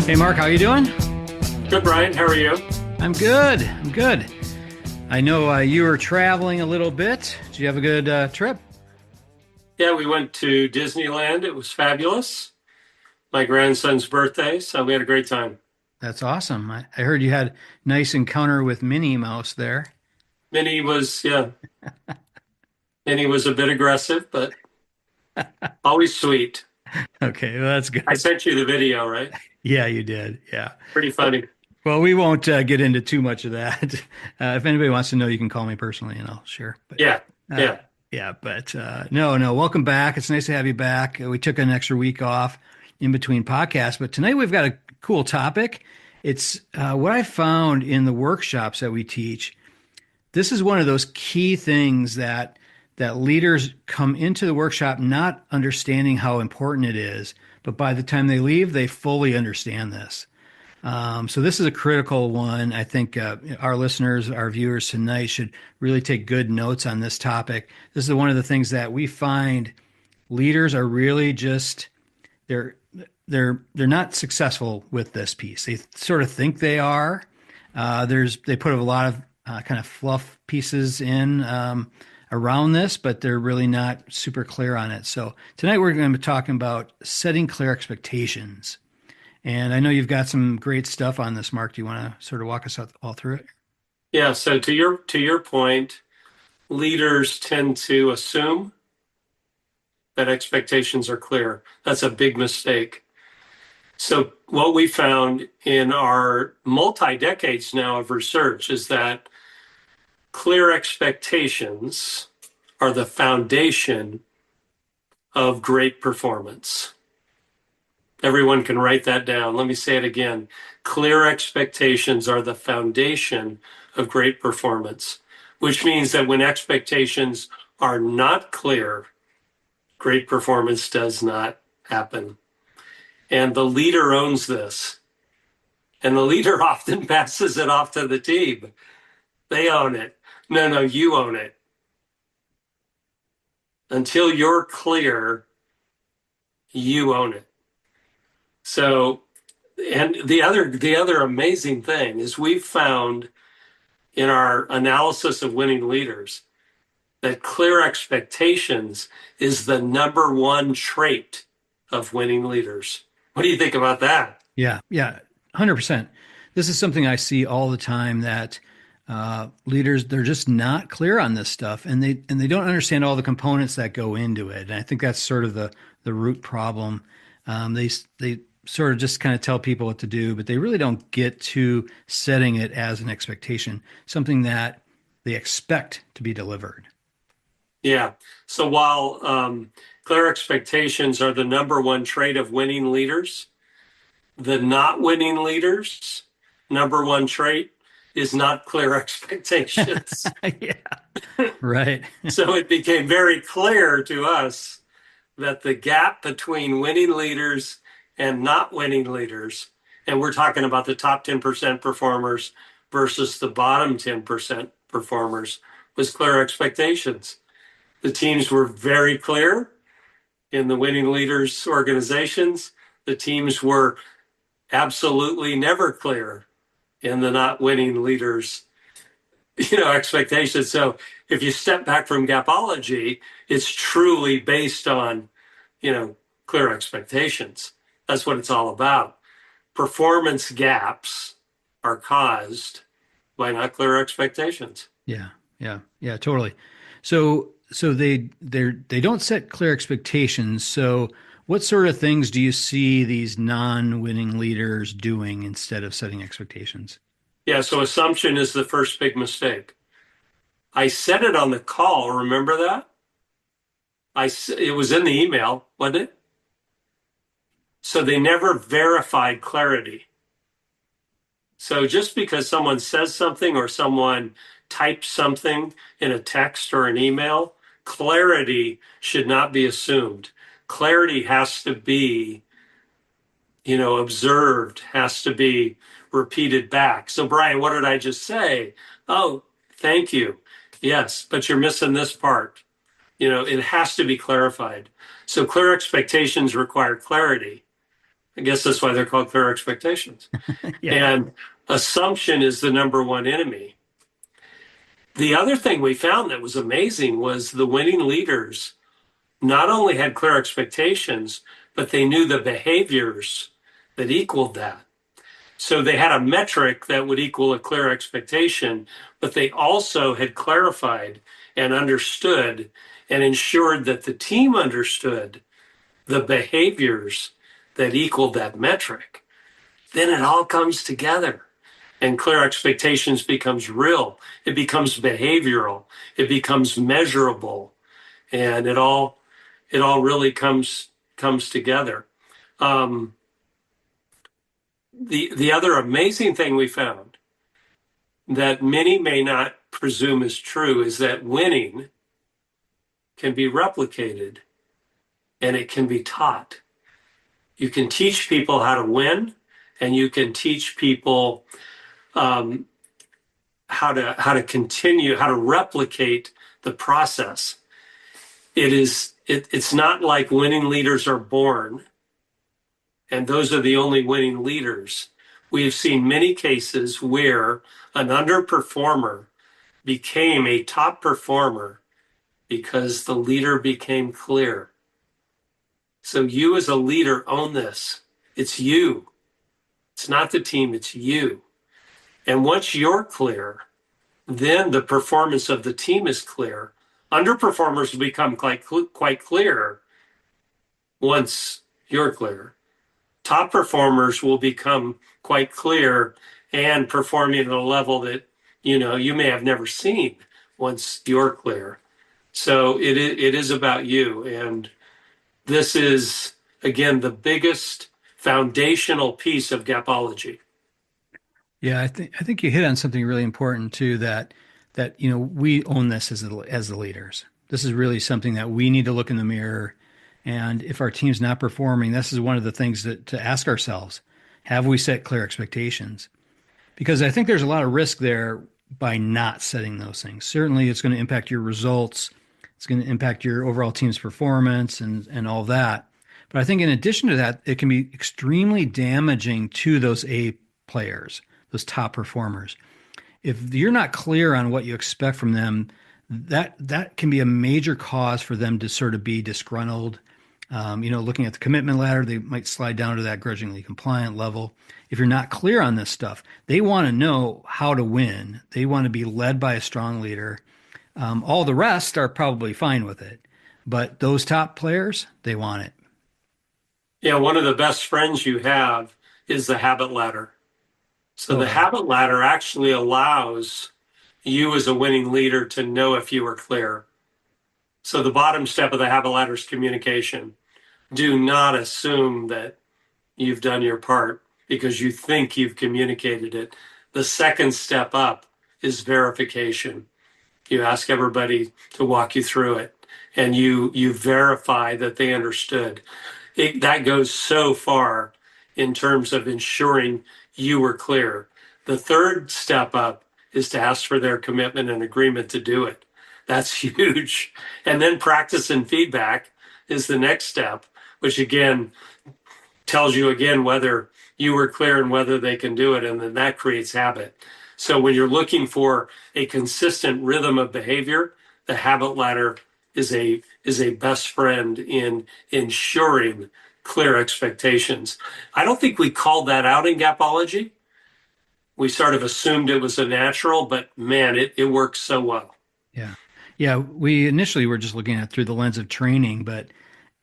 Hey, Mark, how you doing? Good, Brian. How are you? I'm good. I'm good. I know you were traveling a little bit. Did you have a good trip? Yeah, we went to Disneyland. It was fabulous. My grandson's birthday, so we had a great time. That's awesome. I heard you had a nice encounter with Minnie Mouse there. Minnie was, yeah, Minnie was a bit aggressive, but always sweet. Okay, well, that's I good. sent you the video, right? Yeah, you did. Yeah. Pretty Well, funny. well, we won't get into too much of that. If anybody wants to know, you can call me personally and I'll share. But Yeah, uh, yeah. yeah, but no, welcome back. It's nice to have you back. We took an extra week off in between podcasts, but tonight we've got a cool topic. It's what I found in the workshops that we teach. This is one of those key things that leaders come into the workshop not understanding how important it is, but by the time they leave, they fully understand this. So this is a critical one. I think our listeners, our viewers tonight should really take good notes on this topic. This is one of the things that we find leaders are really just they're they're not successful with this piece. They sort of think they are. They put a lot of kind of fluff pieces in around this, but they're really not super clear on it. So tonight we're going to be talking about setting clear expectations. And I know you've got some great stuff on this, Mark. Do you want to sort of walk us all through it? Yeah, so to your point, leaders tend to assume that expectations are clear. That's a big mistake. So what we found in our multi-decades now of research is that clear expectations are the foundation of great performance. Everyone can write that down. Let me say it again. Clear expectations are the foundation of great performance, which means that when expectations are not clear, great performance does not happen. And the leader owns this. And the leader often passes it off to the team. They own it. No, you own it. Until you're clear, you own it. So, and the other amazing thing is we've found in our analysis of winning leaders that clear expectations is the number one trait of winning leaders. What do you think about that? Yeah, 100%. This is something I see all the time that leaders they're just not clear on this stuff, and they don't understand all the components that go into it. And I think that's sort of the root problem. They sort of just kind of tell people what to do, but they really don't get to setting it as an expectation, something that they expect to be delivered. Yeah. So while clear expectations are the number one trait of winning leaders, the not winning leaders' number one trait is not clear expectations. Yeah, right. So it became very clear to us that the gap between winning leaders and not winning leaders, and we're talking about the top 10% performers versus the bottom 10% performers, was clear expectations. The teams were very clear in the winning leaders organizations. The teams were absolutely never clear in the not winning leaders, expectations. So if you step back from Gapology, it's truly based on, clear expectations. That's what it's all about. Performance gaps are caused by not clear expectations. Yeah, totally. So they don't set clear expectations. So what sort of things do you see these non-winning leaders doing instead of setting expectations? Yeah, so assumption is the first big mistake. I said it on the call. Remember that? It was in the email, wasn't it? So they never verified clarity. So just because someone says something or someone types something in a text or an email, clarity should not be assumed. Clarity has to be, observed, has to be repeated back. So Brian, what did I just say? Oh, thank you. Yes, but you're missing this part. It has to be clarified. So clear expectations require clarity. I guess that's why they're called clear expectations. Yeah. And assumption is the number one enemy. The other thing we found that was amazing was the winning leaders not only had clear expectations, but they knew the behaviors that equaled that. So they had a metric that would equal a clear expectation, but they also had clarified and understood and ensured that the team understood the behaviors that equaled that metric. Then it all comes together and clear expectations becomes real. It becomes behavioral. It becomes measurable, and it all really comes together. Um, the other amazing thing we found that many may not presume is true is that winning can be replicated and it can be taught. You can teach people how to win, and you can teach people um, how to replicate the process. It's not like winning leaders are born and those are the only winning leaders. We have seen many cases where an underperformer became a top performer because the leader became clear. So you as a leader own this. It's you. It's not the team, it's you. And once you're clear, then the performance of the team is clear. Underperformers will become quite clear once you're clear. Top performers will become quite clear and performing at a level that you may have never seen once you're clear. So it is about you, and this is again the biggest foundational piece of Gapology. Yeah, I think you hit on something really important too, that we own this as the leaders. This is really something that we need to look in the mirror, and if our team's not performing, this is one of the things that to ask ourselves, have we set clear expectations? Because I think there's a lot of risk there by not setting those things. Certainly, it's going to impact your results. It's going to impact your overall team's performance and all that. But I think in addition to that, it can be extremely damaging to those A players, those top performers. If you're not clear on what you expect from them, that can be a major cause for them to sort of be disgruntled. Looking at the commitment ladder, they might slide down to that grudgingly compliant level. If you're not clear on this stuff, they want to know how to win. They want to be led by a strong leader. All the rest are probably fine with it, but those top players, they want it. Yeah, one of the best friends you have is the habit ladder. So Oh the yeah, habit ladder actually allows you as a winning leader to know if you are clear. So the bottom step of the habit ladder is communication. Do not assume that you've done your part because you think you've communicated it. The second step up is verification. You ask everybody to walk you through it and you verify that they understood. That goes so far in terms of ensuring you were clear. The third step up is to ask for their commitment and agreement to do it. That's huge. And then practice and feedback is the next step, which again tells you again whether you were clear and whether they can do it. And then that creates habit. So when you're looking for a consistent rhythm of behavior, the habit ladder is a best friend in ensuring clear expectations. I don't think we called that out in Gapology. We sort of assumed it was a natural, but man, it works so well. yeah, yeah. We initially were just looking at it through the lens of training, but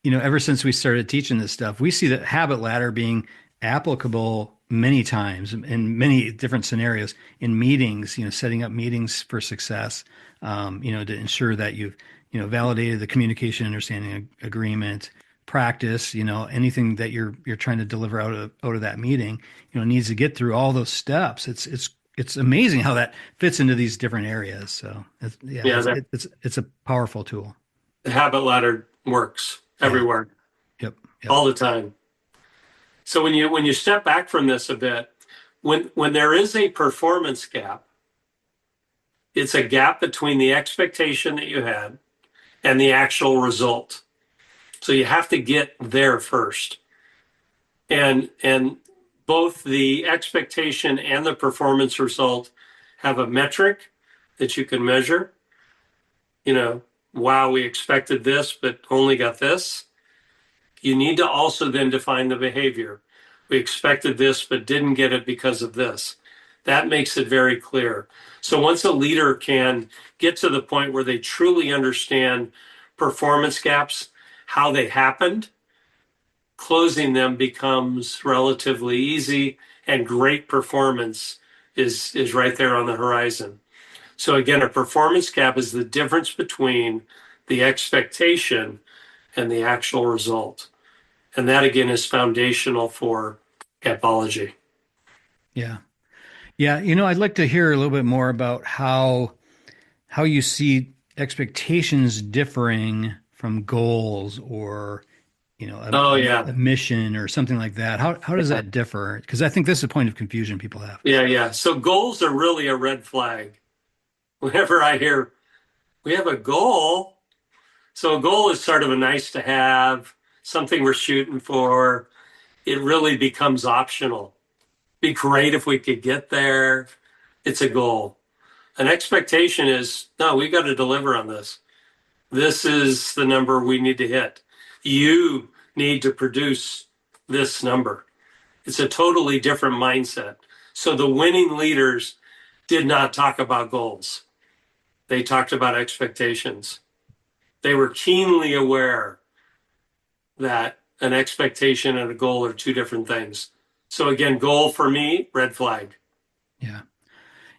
ever since we started teaching this stuff, we see that habit ladder being applicable many times in many different scenarios in meetings, setting up meetings for success, to ensure that you've, validated the communication, understanding agreement, practice, anything that you're trying to deliver out of that meeting, needs to get through all those steps. It's amazing how that fits into these different areas. So yeah, Yeah, it's a powerful tool. the habit ladder works Yeah. everywhere, Yep. Yep. all the time. So when you step back from this a bit, when there is a performance gap, it's a gap between the expectation that you had and the actual result. So you have to get there first. And both the expectation and the performance result have a metric that you can measure. You know, wow, we expected this, but only got this. You need to also then define the behavior. We expected this, but didn't get it because of this. That makes it very clear. So once a leader can get to the point where they truly understand performance gaps, how they happened, closing them becomes relatively easy, and great performance is right there on the horizon. So again, a performance gap is the difference between the expectation and the actual result. And that again is foundational for Gapology. Yeah. Yeah. I'd like to hear a little bit more about how you see expectations differing from goals or, Oh yeah. a mission or something like that. How does Yeah. that differ? Because I think this is a point of confusion people have. Yeah, yeah. So goals are really a red flag. Whenever I hear we have a goal, so a goal is sort of a nice to have, something we're shooting for. It really becomes optional. Be great if we could get there. It's a goal. An expectation is, no, we got to deliver on this. This is the number we need to hit. You need to produce this number. It's a totally different mindset. So the winning leaders did not talk about goals. They talked about expectations. They were keenly aware that an expectation and a goal are two different things. So again, goal for me, red flag, Yeah.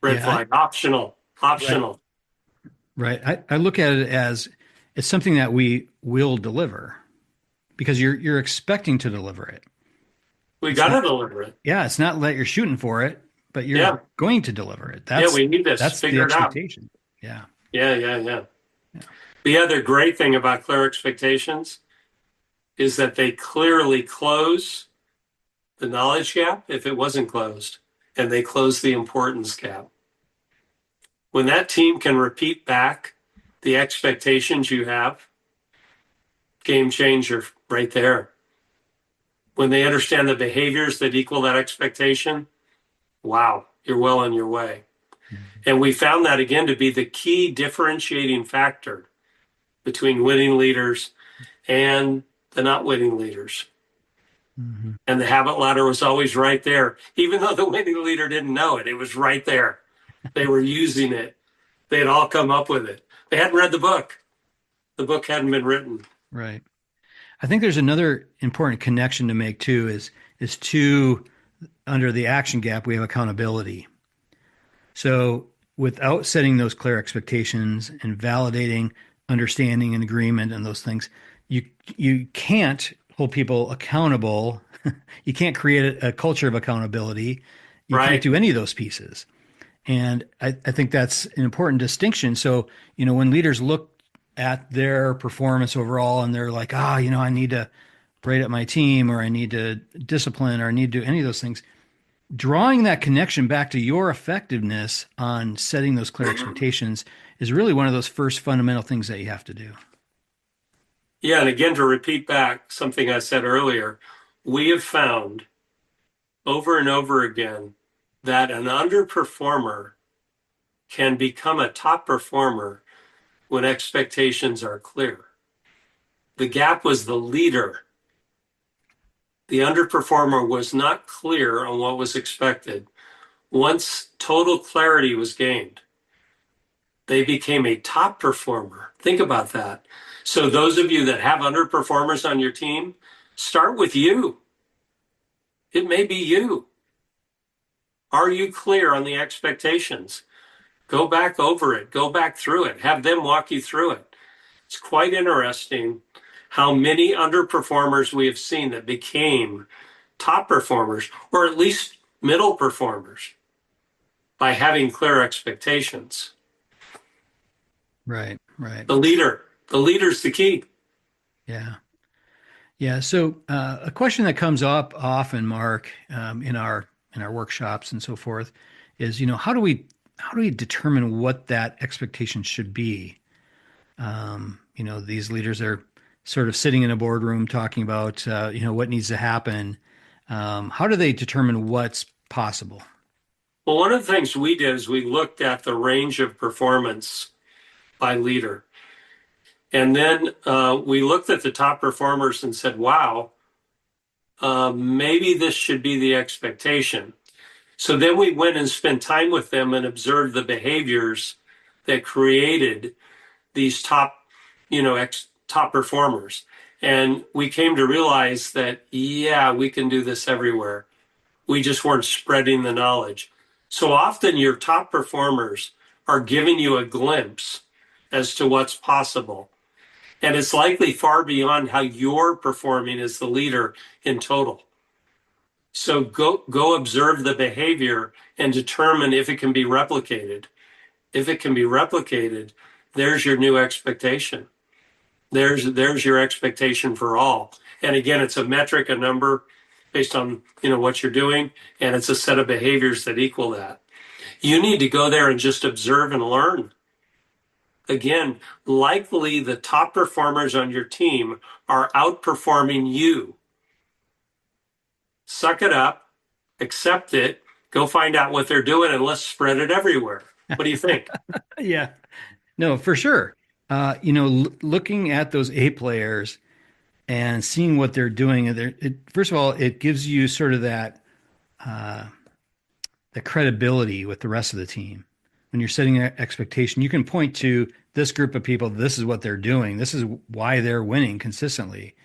red Yeah. flag, optional, Right. optional. Right. I look at it as it's something that we will deliver because you're expecting to deliver it. We It's got not, to deliver it. yeah, it's not that you're shooting for it, but you're Yeah. going to deliver it. Yeah. That's We need this. that's the Figure it out. expectation. Yeah. Yeah. Yeah. Yeah. Yeah. The other great thing about clear expectations is that they clearly close the knowledge gap if it wasn't closed, and they close the importance gap. When that team can repeat back the expectations you have, game changer right there. When they understand the behaviors that equal that expectation, wow, you're well on your way. Mhm. And we found that again to be the key differentiating factor between winning leaders and the not winning leaders. Mhm. And the habit ladder was always right there. Even though the winning leader didn't know it, it was right there. They were using it. They had all come up with it. They hadn't read the book. The book hadn't been written. Right. I think there's another important connection to make too is to under the action gap we have accountability. So without setting those clear expectations and validating understanding and agreement and those things, you you can't hold people accountable. You can't create a culture of accountability. You can't Right. do any of those pieces. And I think that's an important distinction. So, when leaders look at their performance overall and they're like, I need to rate up my team or I need to discipline or I need to do any of those things, drawing that connection back to your effectiveness on setting those clear expectations is really one of those first fundamental things that you have to do. Yeah. And again, to repeat back something I said earlier, we have found over and over again that an underperformer can become a top performer when expectations are clear. The gap was the leader. The underperformer was not clear on what was expected. Once total clarity was gained, they became a top performer. Think about that. So, those of you that have underperformers on your team, start with you. It may be you. Are you clear on the expectations? Go back over it, go back through it, have them walk you through it. It's quite interesting how many underperformers we have seen that became top performers, or at least middle performers, by having clear expectations. Right, right. The leader's the key. Yeah. Yeah. So, a question that comes up often, Mark, in our workshops and so forth, is how do we determine what that expectation should be? These leaders are sort of sitting in a boardroom talking about what needs to happen. How do they determine what's possible? Well, one of the things we did is we looked at the range of performance by leader. And then we looked at the top performers and said, wow, maybe this should be the expectation. So then we went and spent time with them and observed the behaviors that created these top performers. And we came to realize that, yeah, we can do this everywhere. We just weren't spreading the knowledge. So often your top performers are giving you a glimpse as to what's possible. And it's likely far beyond how you're performing as the leader in total. So go observe the behavior and determine if it can be replicated. If it can be replicated, there's your new expectation. There's your expectation for all. And again, it's a metric, a number based on what you're doing, and it's a set of behaviors that equal that. You need to go there and just observe and learn. Again, likely the top performers on your team are outperforming you. Suck it up, accept it, go find out what they're doing, and let's spread it everywhere. What do you think? Yeah, no, for sure. Looking at those A players and seeing what they're doing, first of all, it gives you sort of that the credibility with the rest of the team. When you're setting an expectation, you can point to this group of people. This is what they're doing. This is why they're winning consistently.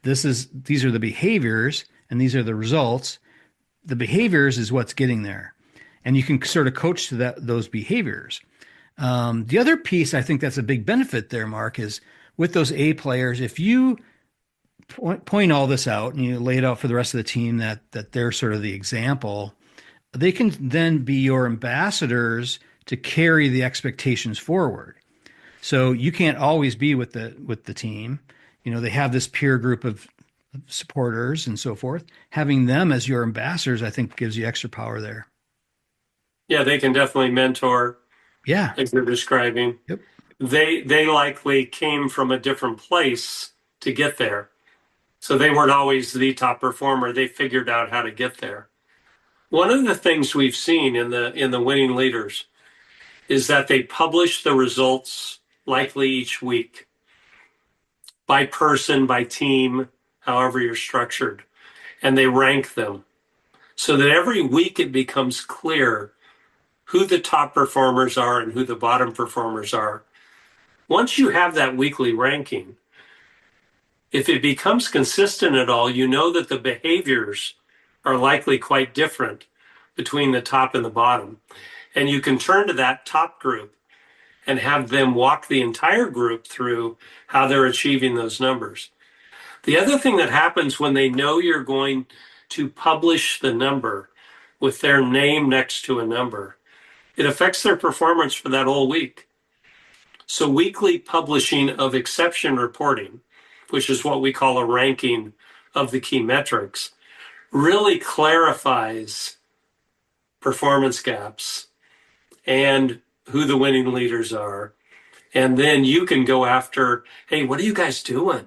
These are the behaviors and these are the results. The behaviors is what's getting there, and you can sort of coach to those behaviors. The other piece I think that's a big benefit there, Mark, is with those A players. If you point all this out and you lay it out for the rest of the team that they're sort of the example, they can then be your ambassadors to carry the expectations forward. So you can't always be with the team. They have this peer group of supporters and so forth. Having them as your ambassadors, I think, gives you extra power there. Yeah, they can definitely mentor, Yeah. as you're describing. Yep. They likely came from a different place to get there. So they weren't always the top performer. They figured out how to get there. One of the things we've seen in the winning leaders is that they publish the results likely each week by person, by team, however you're structured, and they rank them so that every week it becomes clear who the top performers are and who the bottom performers are. Once you have that weekly ranking, if it becomes consistent at all, you know that the behaviors are likely quite different between the top and the bottom. And you can turn to that top group and have them walk the entire group through how they're achieving those numbers. The other thing that happens when they know you're going to publish the number with their name next to a number, it affects their performance for that whole week. So weekly publishing of exception reporting, which is what we call a ranking of the key metrics, really clarifies performance gaps and who the winning leaders are. And then you can go after, hey, what are you guys doing?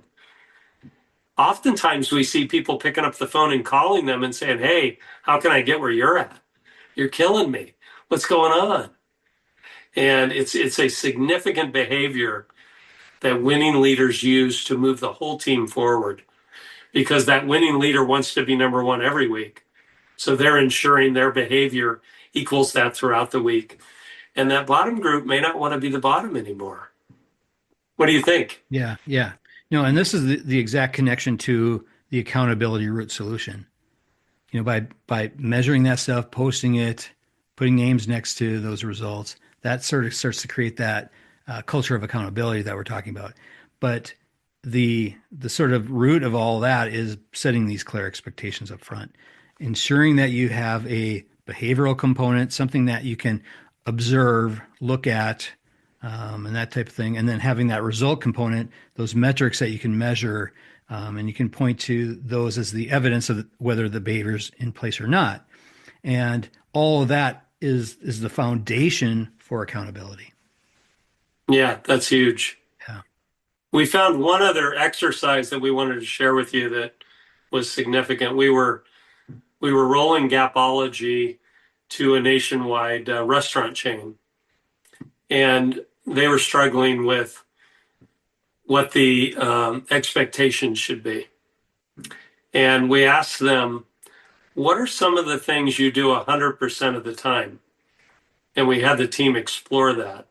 Oftentimes we see people picking up the phone and calling them and saying, hey, how can I get where you're at? You're killing me. What's going on? And it's a significant behavior that winning leaders use to move the whole team forward, because that winning leader wants to be number one every week. So they're ensuring their behavior equals that throughout the week. And that bottom group may not want to be the bottom anymore. What do you think? Yeah. Yeah. No, and this is the exact connection to the accountability root solution. By measuring that stuff, posting it, putting names next to those results, that sort of starts to create that culture of accountability that we're talking about. But the sort of root of all that is setting these clear expectations up front, ensuring that you have a behavioral component, something that you can observe, look at, and that type of thing, and then having that result component, those metrics that you can measure, and you can point to those as the evidence of whether the behavior's in place or not. And all of that is the foundation for accountability. Yeah, that's huge. Yeah. We found one other exercise that we wanted to share with you that was significant. We were we were rolling Gapology to a nationwide restaurant chain, and they were struggling with what the expectations should be. And we asked them, what are some of the things you do 100% of the time? And we had the team explore that.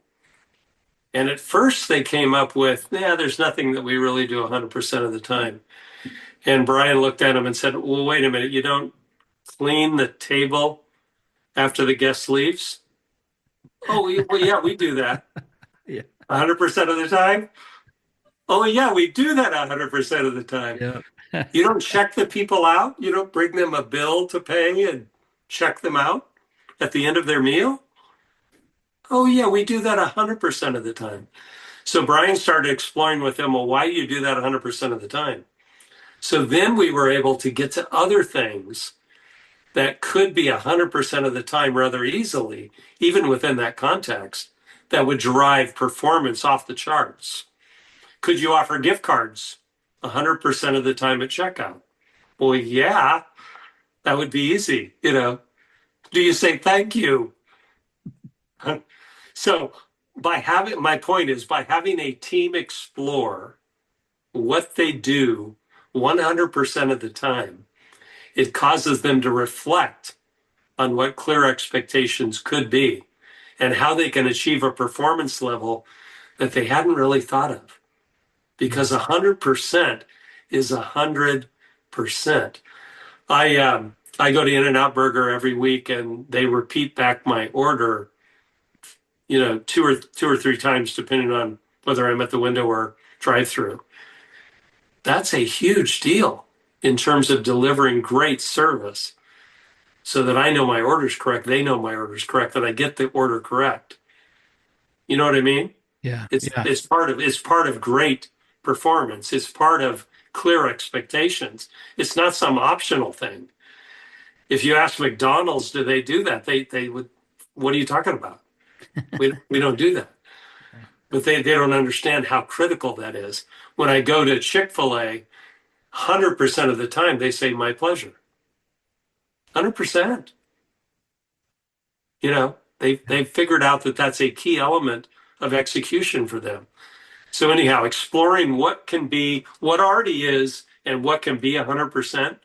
And at first they came up with, yeah, there's nothing that we really do 100% of the time. And Brian looked at him and said, well, wait a minute, you don't clean the table after the guest leaves? Oh, well, yeah, we do that Yeah. 100% of the time. Oh, yeah, we do that 100% of the time. Yeah. You don't check the people out? You don't bring them a bill to pay and check them out at the end of their meal? Oh, yeah, we do that 100% of the time. So Brian started exploring with them, well, why do you do that 100% of the time? So then we were able to get to other things that could be 100% of the time rather easily, even within that context, that would drive performance off the charts. Could you offer gift cards 100% of the time at checkout? Well, yeah, that would be easy. Do you say thank you? So my point is by having a team explore what they do 100% of the time, it causes them to reflect on what clear expectations could be and how they can achieve a performance level that they hadn't really thought of. Because 100% is 100%. I go to In-N-Out Burger every week, and they repeat back my order, two or three times, depending on whether I'm at the window or drive-through. That's a huge deal in terms of delivering great service, so that I know my order's correct, they know my order's correct, that I get the order correct. You know what I mean? Yeah. It's Yeah. it's part of great performance. It's part of clear expectations. It's not some optional thing. If you ask McDonald's, do they do that? They would. What are you talking about? We don't do that. But they don't understand how critical that is. When I go to Chick-fil-A, 100% of the time they say my pleasure. 100%. They've figured out that that's a key element of execution for them. So anyhow, exploring what already is and what can be 100%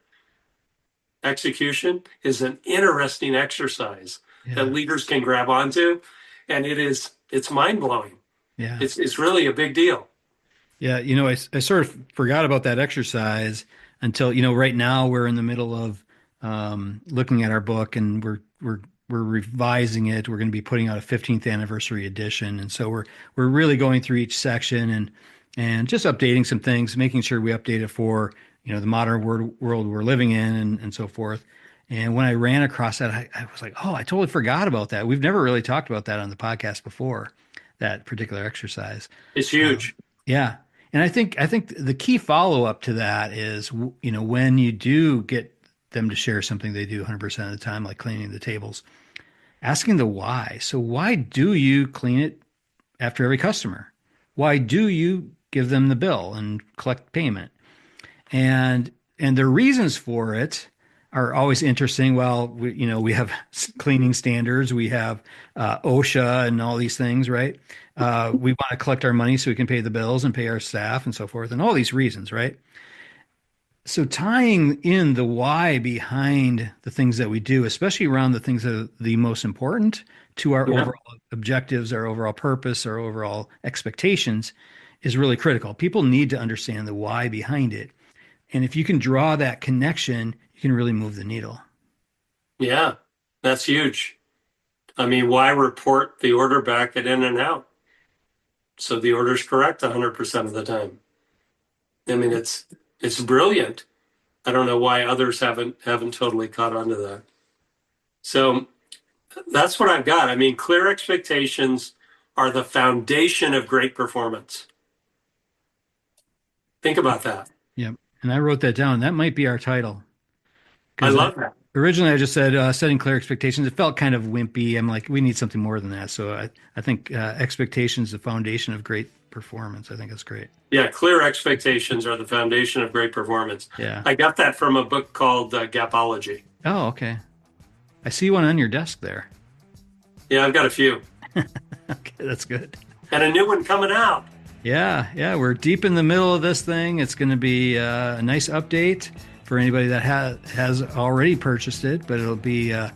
execution is an interesting exercise that Yeah. leaders can grab onto, and it's mind blowing. Yeah. It's really a big deal. Yeah, I sort of forgot about that exercise until, right now we're in the middle of looking at our book, and we're revising it. We're going to be putting out a 15th anniversary edition. And so we're really going through each section and just updating some things, making sure we update it for, the modern world we're living in and so forth. And when I ran across that, I was like, oh, I totally forgot about that. We've never really talked about that on the podcast before, that particular exercise. It's Um, huge. yeah. And I think the key follow up to that is, when you do get them to share something they do 100% of the time, like cleaning the tables, asking the why. So why do you clean it after every customer? Why do you give them the bill and collect payment? And the reasons for it are always interesting. Well, we have cleaning standards, we have OSHA and all these things, right? We want to collect our money so we can pay the bills and pay our staff and so forth, and all these reasons, right? So tying in the why behind the things that we do, especially around the things that are the most important to our Yeah. overall objectives, our overall purpose, our overall expectations, is really critical. People need to understand the why behind it. And if you can draw that connection, you can really move the needle. Yeah. That's huge. I mean, why report the order back at In-N-Out? So the order's correct 100% of the time. I mean, it's brilliant. I don't know why others haven't totally caught on to that. So that's what I've got. I mean, clear expectations are the foundation of great performance. Think about that. Yep. And I wrote that down. That might be our title. I Because love that. originally I just said setting clear expectations. It felt kind of wimpy. I'm like, we need something more than that. So I think expectations, the foundation of great performance. I think that's great. Yeah, clear expectations are the foundation of great performance. Yeah. I got that from a book called Gapology. Oh, okay. I see one on your desk there. Yeah, I've got a few. Okay, that's good. And a new one coming out. Yeah, yeah, we're deep in the middle of this thing. It's going to be a nice update for anybody that has already purchased it, but it'll be a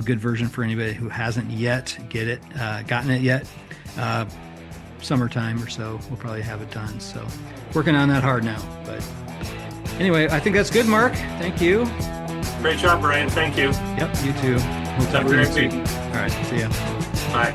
good version for anybody who hasn't yet gotten it yet. Uh, Summertime or so, we'll probably have it done. So, working on that hard now. But anyway, I think that's good, Mark. Thank you. Great job, Brian. Thank you. Yep, you too. We'll talk Have a to you great next week. week. All right, see ya. Bye.